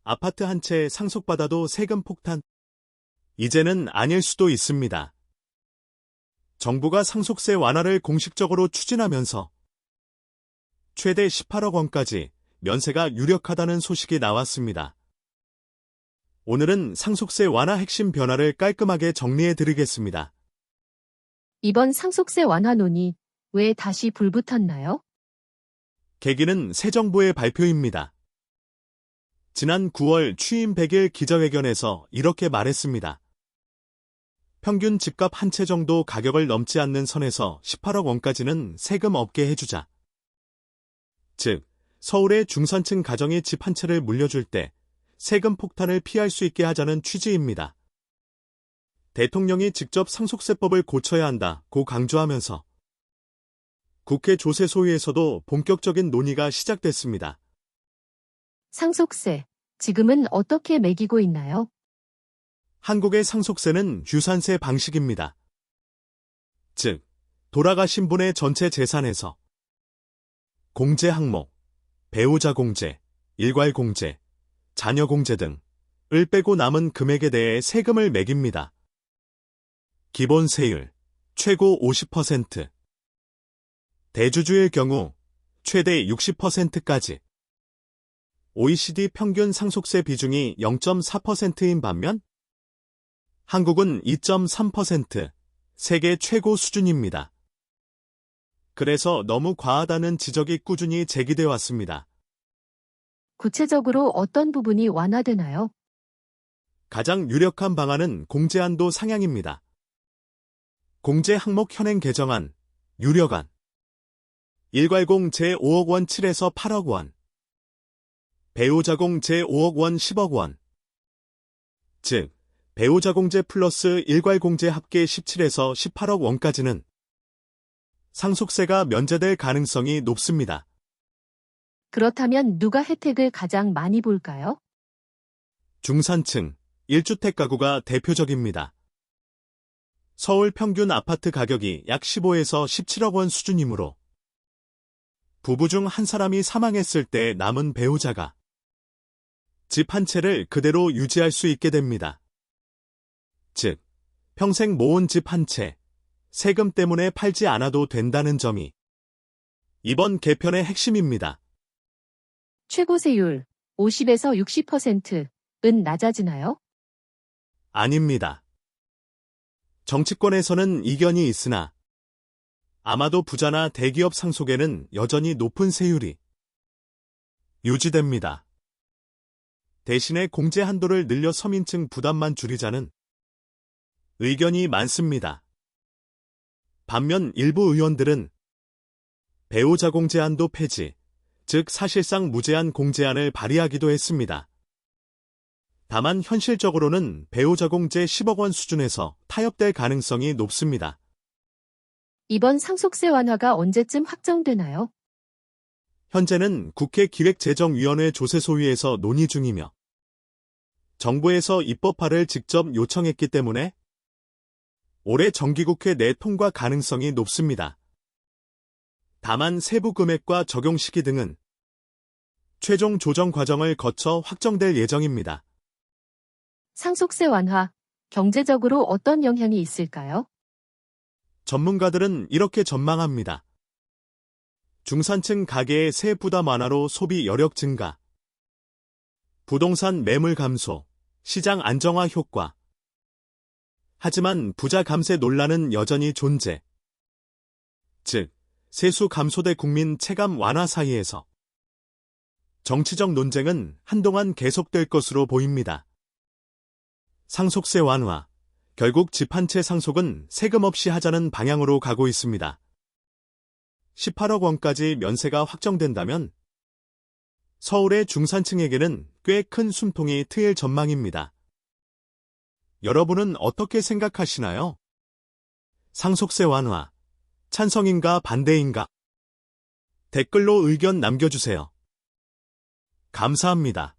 아파트 한 채 상속받아도 세금 폭탄? 이제는 아닐 수도 있습니다. 정부가 상속세 완화를 공식적으로 추진하면서 최대 18억 원까지 면세가 유력하다는 소식이 나왔습니다. 오늘은 상속세 완화 핵심 변화를 깔끔하게 정리해드리겠습니다. 이번 상속세 완화 논의, 왜 다시 불붙었나요? 계기는 새 정부의 발표입니다. 지난 9월 취임 100일 기자회견에서 이렇게 말했습니다. 평균 집값 한 채 정도 가격을 넘지 않는 선에서 18억 원까지는 세금 없게 해주자. 즉, 서울의 중산층 가정이 집 한 채를 물려줄 때 세금 폭탄을 피할 수 있게 하자는 취지입니다. 대통령이 직접 상속세법을 고쳐야 한다고 강조하면서 국회 조세소위에서도 본격적인 논의가 시작됐습니다. 상속세, 지금은 어떻게 매기고 있나요? 한국의 상속세는 유산세 방식입니다. 즉, 돌아가신 분의 전체 재산에서 공제 항목, 배우자 공제, 일괄 공제, 자녀 공제 등을 빼고 남은 금액에 대해 세금을 매깁니다. 기본 세율, 최고 50%. 대주주의 경우, 최대 60%까지. OECD 평균 상속세 비중이 0.4%인 반면, 한국은 2.3%, 세계 최고 수준입니다. 그래서 너무 과하다는 지적이 꾸준히 제기돼 왔습니다. 구체적으로 어떤 부분이 완화되나요? 가장 유력한 방안은 공제한도 상향입니다. 공제 항목 현행 개정안, 유력안. 일괄공 제5억 원 7에서 8억 원. 배우자공 제5억 원 10억 원. 즉, 배우자공제 플러스 일괄공제 합계 17에서 18억 원까지는 상속세가 면제될 가능성이 높습니다. 그렇다면 누가 혜택을 가장 많이 볼까요? 중산층, 1주택 가구가 대표적입니다. 서울 평균 아파트 가격이 약 15에서 17억 원 수준이므로 부부 중 한 사람이 사망했을 때 남은 배우자가 집 한 채를 그대로 유지할 수 있게 됩니다. 즉, 평생 모은 집 한 채, 세금 때문에 팔지 않아도 된다는 점이 이번 개편의 핵심입니다. 최고세율 50에서 60%은 낮아지나요? 아닙니다. 정치권에서는 이견이 있으나 아마도 부자나 대기업 상속에는 여전히 높은 세율이 유지됩니다. 대신에 공제 한도를 늘려 서민층 부담만 줄이자는 의견이 많습니다. 반면 일부 의원들은 배우자 공제 한도 폐지, 즉 사실상 무제한 공제안을 발의하기도 했습니다. 다만 현실적으로는 배우자 공제 10억 원 수준에서 타협될 가능성이 높습니다. 이번 상속세 완화가 언제쯤 확정되나요? 현재는 국회 기획재정위원회 조세소위에서 논의 중이며 정부에서 입법화를 직접 요청했기 때문에 올해 정기국회 내 통과 가능성이 높습니다. 다만 세부 금액과 적용 시기 등은 최종 조정 과정을 거쳐 확정될 예정입니다. 상속세 완화, 경제적으로 어떤 영향이 있을까요? 전문가들은 이렇게 전망합니다. 중산층 가계의 세 부담 완화로 소비 여력 증가, 부동산 매물 감소, 시장 안정화 효과. 하지만 부자 감세 논란은 여전히 존재. 즉, 세수 감소 대 국민 체감 완화 사이에서 정치적 논쟁은 한동안 계속될 것으로 보입니다. 상속세 완화, 결국 집 한 채 상속은 세금 없이 하자는 방향으로 가고 있습니다. 18억 원까지 면세가 확정된다면 서울의 중산층에게는 꽤 큰 숨통이 트일 전망입니다. 여러분은 어떻게 생각하시나요? 상속세 완화, 찬성인가 반대인가? 댓글로 의견 남겨주세요. 감사합니다.